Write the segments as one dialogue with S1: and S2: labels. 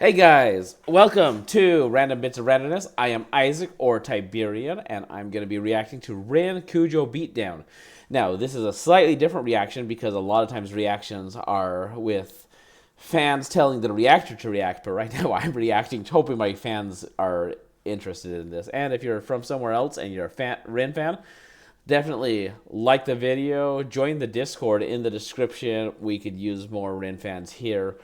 S1: Hey guys, welcome to Random Bits of Randomness. I am Isaac or Tiberian, and I'm going to be reacting to Kujo Beatdown. Now, this is a slightly different reaction because a lot of times reactions are with fans telling the reactor to react, but right now I'm reacting, hoping my fans are interested in this. And if you're from somewhere else and you're a Rin fan, definitely like the video, join the Discord in the description. We could use more Rin fans here.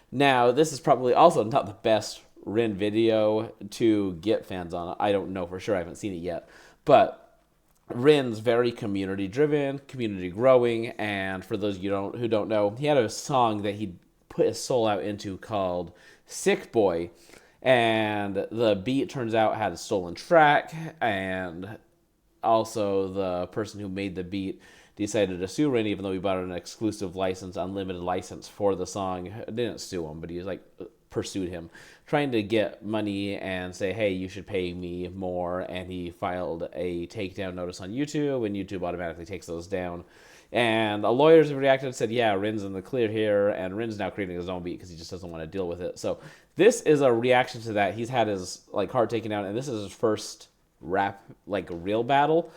S1: Now, this is probably also not the best Rin video to get fans on. I don't know for sure. I haven't seen it yet. But Rin's very community-driven, community-growing, and for those of you who don't know, he had a song that he put his soul out into called Sick Boy, and the beat turns out had a stolen track, and also the person who made the beat decided to sue Rin, even though he bought an exclusive license, unlimited license for the song. Didn't sue him, but he was like pursued him, trying to get money and say, hey, you should pay me more. And he filed a takedown notice on YouTube, and YouTube automatically takes those down. And the lawyers have reacted and said, yeah, Rin's in the clear here, and Rin's now creating his own beat because he just doesn't want to deal with it. So this is a reaction to that. He's had his heart taken out, and this is his first rap real battle.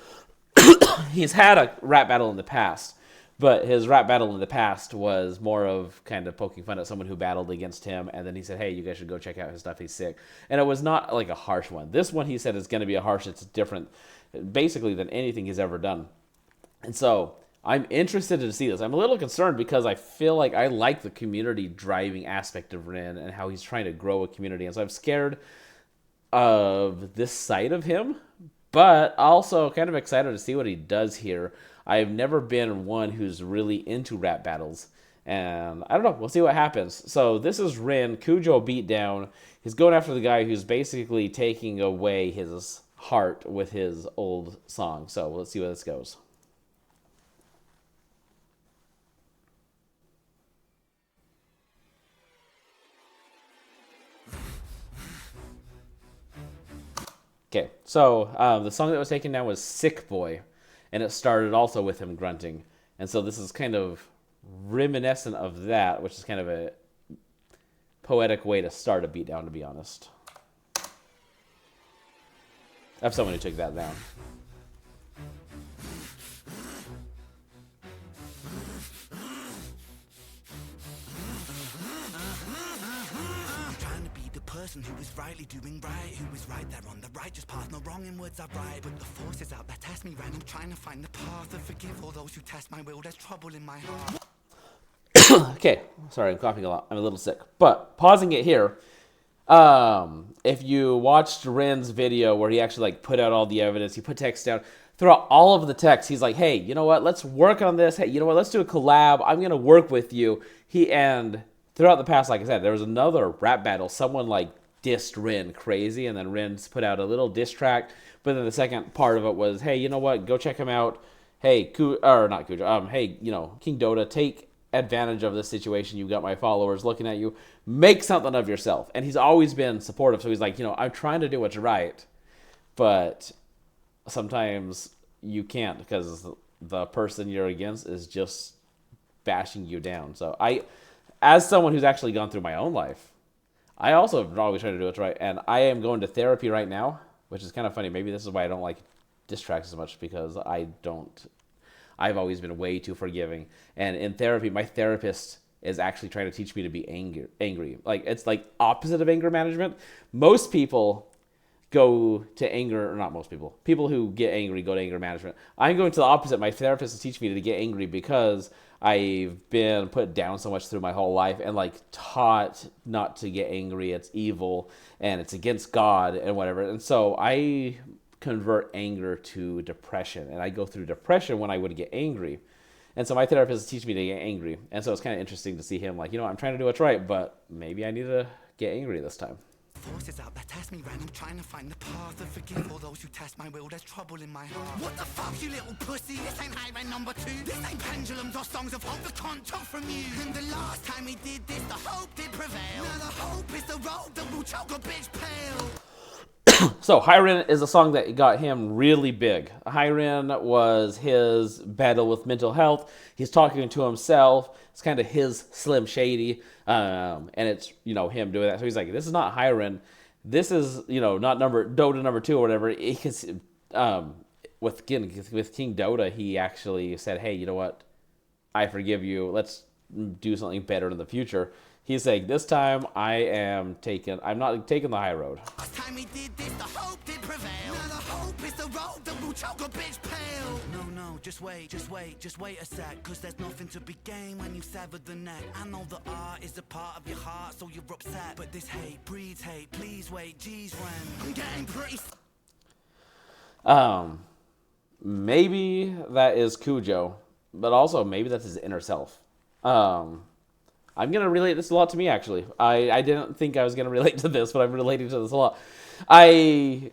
S1: He's had a rap battle in the past, but his rap battle in the past was more of kind of poking fun at someone who battled against him, and then he said, hey, you guys should go check out his stuff, he's sick. And it was not like a harsh one. This one he said is going to be a harsh, it's different basically than anything he's ever done. And so I'm interested to see this. I'm a little concerned because I feel like I like the community driving aspect of Rin and how he's trying to grow a community, and so I'm scared of this side of him, but also kind of excited to see what he does here. I've never been one who's really into rap battles, and I don't know. We'll see what happens. So this is Rin, Kujo Beatdown. He's going after the guy who's basically taking away his heart with his old song. So let's see where this goes. Okay, so the song that was taken down was Sick Boy, and it started also with him grunting. And so this is kind of reminiscent of that, which is kind of a poetic way to start a beatdown, to be honest. I have someone who took that down.
S2: Person who is rightly doing right, who is right there on the righteous path, no wrong in words I write, but the forces out there test me right. I'm trying to find the path and forgive all those who test my will. There's trouble in my heart.
S1: Okay, sorry, I'm coughing a lot. I'm a little sick, but pausing it here. If you watched Rin's video where he actually put out all the evidence, he put text down. Throughout all of the text, he's like, hey, you know what? Let's work on this. Hey, you know what? Let's do a collab. I'm gonna work with you. Throughout the past, like I said, there was another rap battle. Someone dissed Rin crazy, and then Rin's put out a little diss track. But then the second part of it was, hey, you know what? Go check him out. Hey, not Kujo. Hey, King Dota, take advantage of this situation. You've got my followers looking at you. Make something of yourself. And he's always been supportive. So he's like, I'm trying to do what's right, but sometimes you can't because the person you're against is just bashing you down. So as someone who's actually gone through my own life, I also have always tried to do what's right, and I am going to therapy right now, which is kind of funny. Maybe this is why I don't like diss tracks as much, because I've always been way too forgiving. And in therapy, my therapist is actually trying to teach me to be angry. It's opposite of anger management. Most people go to anger, or not most people. People who get angry go to anger management. I'm going to the opposite. My therapist is teaching me to get angry because I've been put down so much through my whole life and taught not to get angry. It's evil and it's against God and whatever. And so I convert anger to depression, and I go through depression when I would get angry. And so my therapist is teaching me to get angry. And so it's kind of interesting to see him I'm trying to do what's right, but maybe I need to get angry this time.
S2: Forces out there test me right. I'm trying to find the path and forgive all those who test my will. There's trouble in my heart. What the fuck, you little pussy? This ain't high rank number 2. This ain't pendulums or songs of hope that can't talk from you. And the last time we did this, the hope did prevail. Now the hope is the road that will choke a bitch pale.
S1: So Hyren is a song that got him really big. Hyren was his battle with mental health. He's talking to himself. It's kind of his Slim Shady, and it's him doing that. So he's like, this is not Hyren. This is not Dota number 2 or whatever. With King Dota, he actually said, hey, you know what? I forgive you. Let's do something better in the future. He's saying, this time I'm not taking the high road.
S2: Last time we did this, the hope did prevail. Now the hope is the road that will choke a bitch pale. No, just wait a sec. Cause there's nothing to be gained when you sever the neck. I know the art is a part of your heart, so you're upset. But this hate breeds hate, please wait, geez, when I'm getting pretty...
S1: Maybe that is Kujo, but also maybe that's his inner self. I'm going to relate this a lot to me, actually. I didn't think I was going to relate to this, but I'm relating to this a lot. I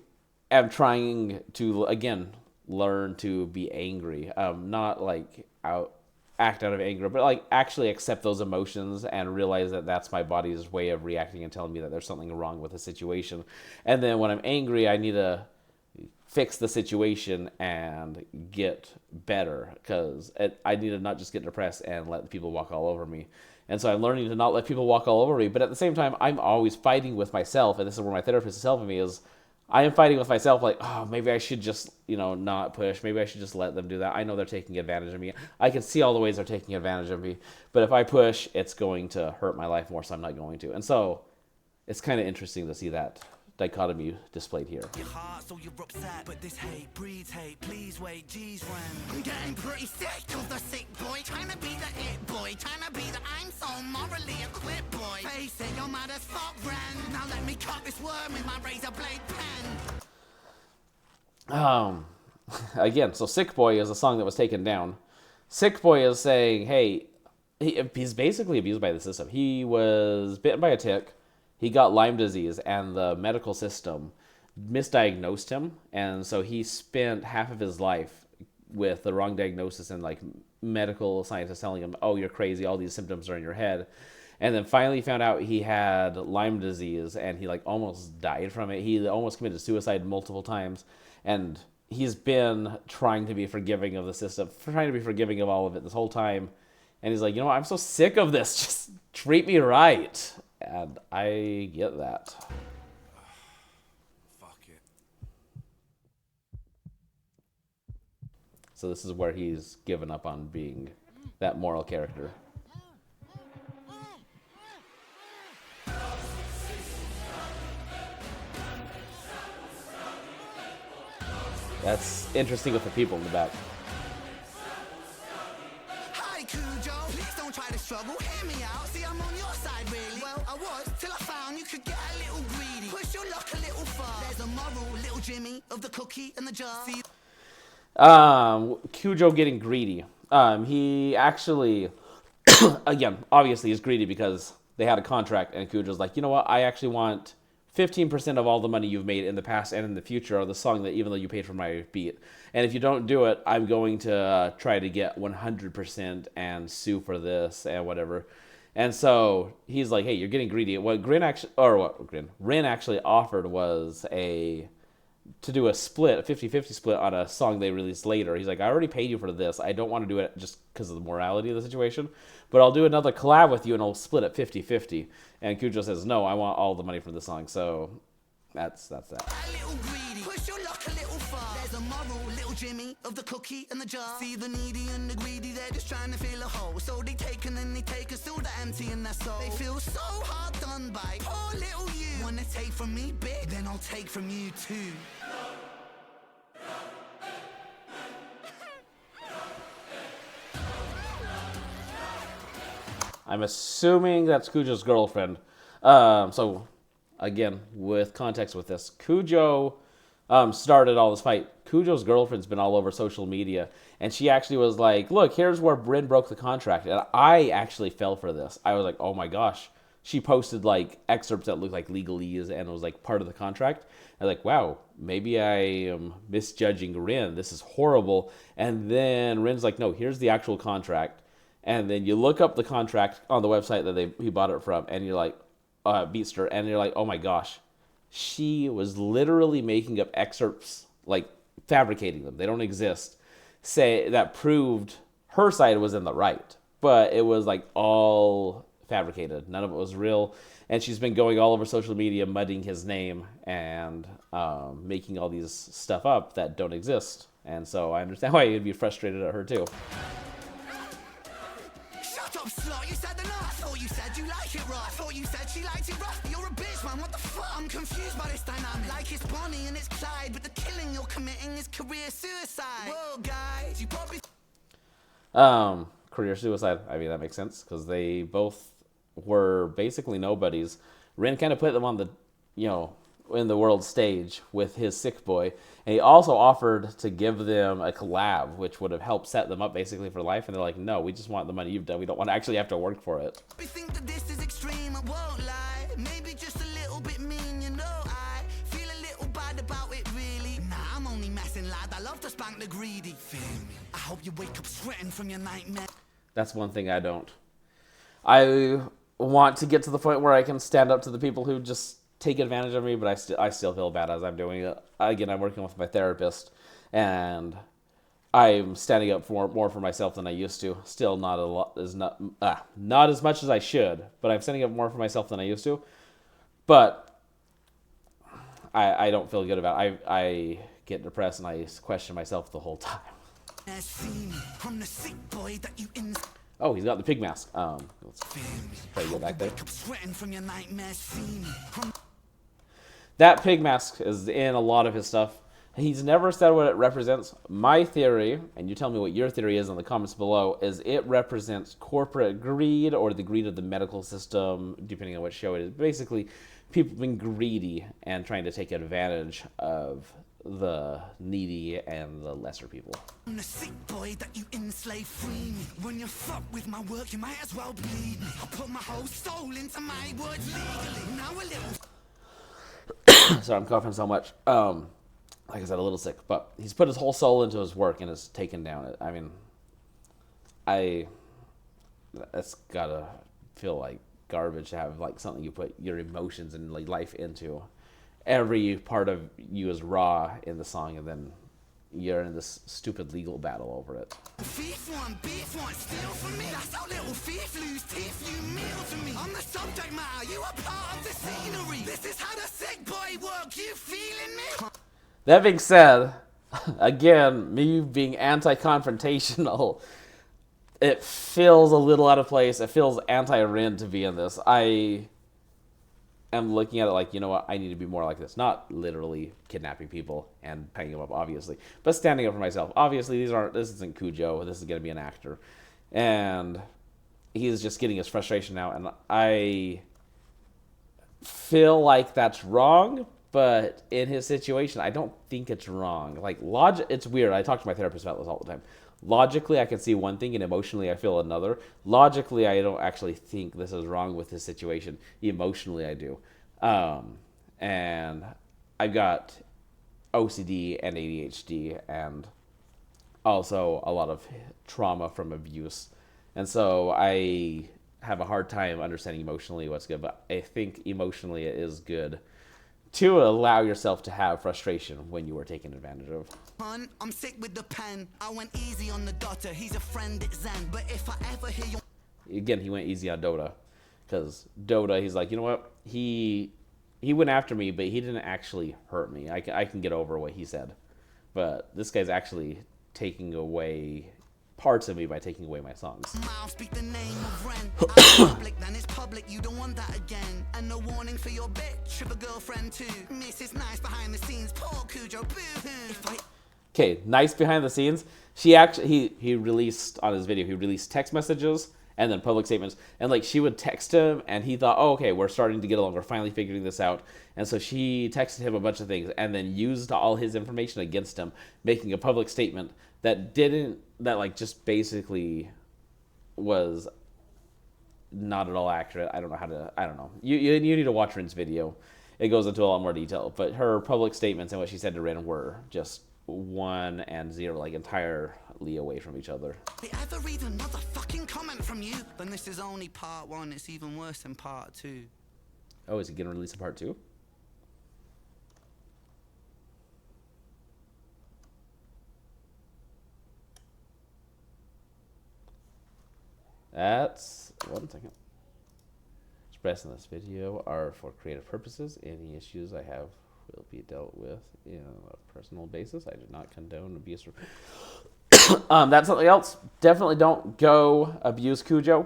S1: am trying to, again, learn to be angry. Not like act out of anger, but like actually accept those emotions and realize that that's my body's way of reacting and telling me that there's something wrong with the situation. And then when I'm angry, I need to fix the situation and get better, because I need to not just get depressed and let people walk all over me. And so I'm learning to not let people walk all over me, but at the same time, I'm always fighting with myself, and this is where my therapist is helping me, is I am fighting with myself, like, oh, maybe I should just, not push. Maybe I should just let them do that. I know they're taking advantage of me. I can see all the ways they're taking advantage of me, but if I push, it's going to hurt my life more, so I'm not going to. And so it's kind of interesting to see that dichotomy displayed here.
S2: Your heart, so you're upset, but this hate breeds hate, please wait, geez, when I'm getting pretty sick of the sick boy, trying to be the it boy, trying to be the I'm so morally equipped boy. Face it, you're mad as fuck, Ren. Now let me cut this worm with my razor blade pen.
S1: Again, so Sick Boy is a song that was taken down. Sick Boy is saying, hey, he's basically abused by the system. He was bitten by a tick. He got Lyme disease, and the medical system misdiagnosed him, and so he spent half of his life with the wrong diagnosis and like medical scientists telling him, oh, you're crazy, all these symptoms are in your head. And then finally found out he had Lyme disease, and he like almost died from it. He almost committed suicide multiple times, and he's been trying to be forgiving of the system, trying to be forgiving of all of it this whole time. And he's like, you know what, I'm so sick of this, just treat me right. And I get that.
S2: Fuck it.
S1: So this is where he's given up on being that moral character. That's interesting with the people in the back.
S2: Hi, Kujo. Please don't try to struggle. Hear me out. See, I'm on your side, really. Well, I was till I found you could get a little greedy. Push your luck a little far. There's a moral, little Jimmy, of the cookie and the jar. See?
S1: Kujo getting greedy. He actually, again, obviously is greedy because they had a contract, and Kujo's like, you know what, I actually want 15% of all the money you've made in the past and in the future of the song, that even though you paid for my beat. And if you don't do it, I'm going to try to get 100% and sue for this and whatever. And so he's like, hey, you're getting greedy. What Ren actually offered was to do a split, a 50-50 split on a song they released later. He's like, I already paid you for this. I don't want to do it just because of the morality of the situation, but I'll do another collab with you and I'll split it 50-50. And Kujo says, no, I want all the money from the song. So that's that.
S2: A little greedy. Push your luck a little far. There's a moral, little Jimmy, of the cookie and the jar. See the needy and the greedy, they're just trying to fill a hole. So they take and then they take us still the empty in their soul. They feel so hard done by. Poor little you. Wanna take from me, big? Then I'll take from you too.
S1: I'm assuming that's Kujo's girlfriend. So, again, with context with this, Kujo started all this fight. Kujo's girlfriend's been all over social media, and she actually was like, look, here's where Bryn broke the contract. And I actually fell for this. I was like, oh my gosh. She posted like excerpts that looked like legalese and it was like part of the contract. I was like, wow, maybe I am misjudging Rin. This is horrible. And then Rin's like, no, here's the actual contract. And then you look up the contract on the website that he bought it from, and you're like, Beatster, and you're like, oh my gosh, she was literally making up excerpts, like fabricating them. They don't exist. Say that proved her side was in the right, but it was like all fabricated. None of it was real. And she's been going all over social media, mudding his name and making all these stuff up that don't exist. And so I understand why you'd be frustrated at her too.
S2: Shut up, slut. You said the night. I thought you said you like it right. I thought you said she liked it rough. You're a bitch, man. What the fuck? I'm confused by this dynamic. Like it's Bonnie and it's Clyde, but the killing you're committing is career suicide. Whoa, guys. You probably...
S1: Career suicide. I mean, that makes sense because they both were basically nobodies. Rin kind of put them on the, in the world stage with his sick boy. And he also offered to give them a collab, which would have helped set them up basically for life. And they're like, no, we just want the money you've done. We don't want to actually have to work for it.
S2: We think that this is extreme, I won't lie. Maybe just a little bit mean, I feel a little bad about it, really. Nah, I'm only messing, lad. I love to spank the greedy. Feel me? I hope you wake up sweating from your nightmare.
S1: That's one thing I don't. I want to get to the point where I can stand up to the people who just take advantage of me, but I still feel bad as I'm doing it. Again, I'm working with my therapist, and I'm standing up for more for myself than I used to. Still not a lot, not as much as I should, but I'm standing up more for myself than I used to. But I don't feel good about it. I get depressed and I question myself the whole time.
S2: I'm the sick boy that you
S1: Oh, he's got the pig mask. Let's try to go back there. That pig mask is in a lot of his stuff. He's never said what it represents. My theory, and you tell me what your theory is in the comments below, is it represents corporate greed or the greed of the medical system, depending on what show it is. Basically, people being greedy and trying to take advantage of the needy and the lesser people.
S2: I'm the sick boy that you enslave, free me. When you fuck with my work, you might as well bleed me. I put my whole soul into my words legally. Now a little...
S1: Sorry, I'm coughing so much. Like I said, a little sick, but he's put his whole soul into his work and it's taken down. I mean, that's gotta feel like garbage to have like something you put your emotions and like life into. Every part of you is raw in the song, and then you're in this stupid legal battle over it.
S2: Thief one, beef one, steal from me. That's how little thief lose teeth, you meal to me. I'm the subject matter, you are part of the scenery. This is how the sick boy work, you feeling me?
S1: That being said, again, me being anti-confrontational, it feels a little out of place. It feels anti-Rin to be in this. I am looking at it like, you know what, I need to be more like this. Not literally kidnapping people and paying them up, obviously, but standing up for myself. Obviously, this isn't Kujo. This is going to be an actor. And he's just getting his frustration out. And I feel like that's wrong, but in his situation, I don't think it's wrong. Like, it's weird. I talk to my therapist about this all the time. Logically, I can see one thing, and emotionally, I feel another. Logically, I don't actually think this is wrong with his situation. Emotionally, I do. And I've got OCD and ADHD, and also a lot of trauma from abuse. And so I have a hard time understanding emotionally what's good, but I think emotionally it is good to allow yourself to have frustration when you are taken advantage of.
S2: I'm sick with the pen. I went easy on the daughter. He's a friend, it's Zen. But if I ever hear you...
S1: Again, he went easy on Dota. Because Dota, he's like, you know what? He went after me, but he didn't actually hurt me. I can get over what he said. But this guy's actually taking away parts of me by taking away my songs.
S2: Speak the name of Ren. Public, then it's public. You don't want that again. And no warning for your bitch. Have a girlfriend too. Mrs. Nice behind the scenes. Poor Kujo. Boo-hoo.
S1: Okay, nice behind the scenes. He released on his video. He released text messages and then public statements. And like she would text him, and he thought, oh, okay, we're starting to get along. We're finally figuring this out. And so she texted him a bunch of things, and then used all his information against him, making a public statement that just basically was not at all accurate. I don't know. You need to watch Rin's video. It goes into a lot more detail, but her public statements and what she said to Rin were just 1 and 0, like entirely away from each other.
S2: If I ever read another fucking comment from you, then this is only part 1. It's even worse than part 2.
S1: Oh, is he gonna release a part 2? That's 1 second. Expressed in this video are for creative purposes. Any issues I have will be dealt with in a personal basis. I do not condone abuse. That's something else. Definitely don't go abuse Kujo.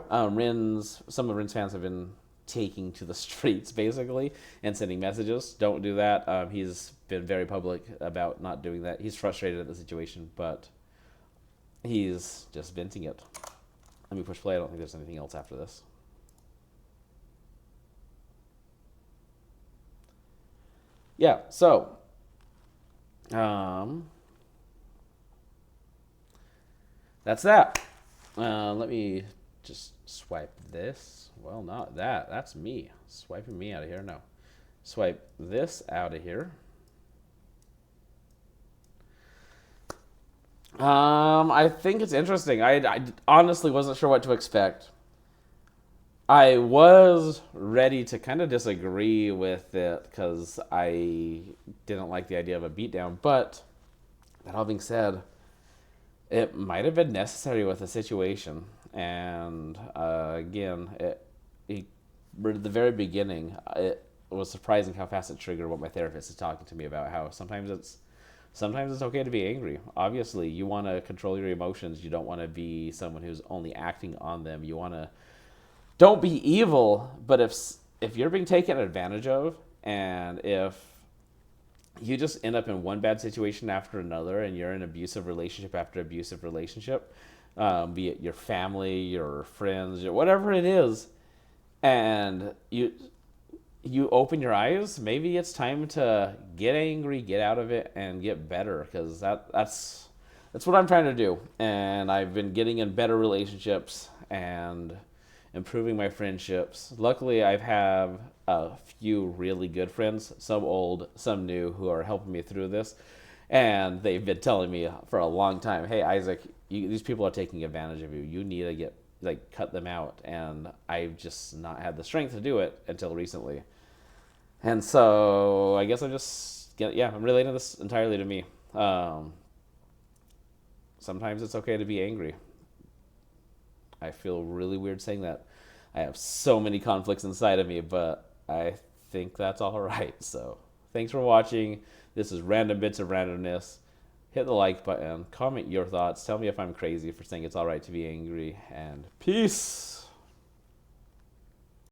S1: Some of Rin's fans have been taking to the streets basically and sending messages. Don't do that. He's been very public about not doing that. He's frustrated at the situation, but he's just venting it. Let me push play. I don't think there's anything else after this. Yeah, so that's that. Let me just swipe this. Well, not that. That's me. Swiping me out of here. No. Swipe this out of here. I think it's interesting. I honestly wasn't sure what to expect. I was ready to kind of disagree with it because I didn't like the idea of a beatdown. But that all being said, it might have been necessary with the situation. And again, at the very beginning, it was surprising how fast it triggered what my therapist is talking to me about. How sometimes it's okay to be angry. Obviously, you want to control your emotions. You don't want to be someone who's only acting on them. You want to don't be evil, but if you're being taken advantage of, and if you just end up in one bad situation after another, and you're in abusive relationship after abusive relationship, be it your family, your friends, whatever it is, and you open your eyes, maybe it's time to get angry, get out of it, and get better, because that's what I'm trying to do. And I've been getting in better relationships and improving my friendships. Luckily, I've had a few really good friends, some old, some new, who are helping me through this. And they've been telling me for a long time, hey, Isaac, these people are taking advantage of you. You need to cut them out. And I've just not had the strength to do it until recently. And so I guess I'm relating this entirely to me. Sometimes it's okay to be angry. I feel really weird saying that. I have so many conflicts inside of me, but I think that's all right. So thanks for watching. This is Random Bits of Randomness. Hit the like button. Comment your thoughts. Tell me if I'm crazy for saying it's all right to be angry. And peace.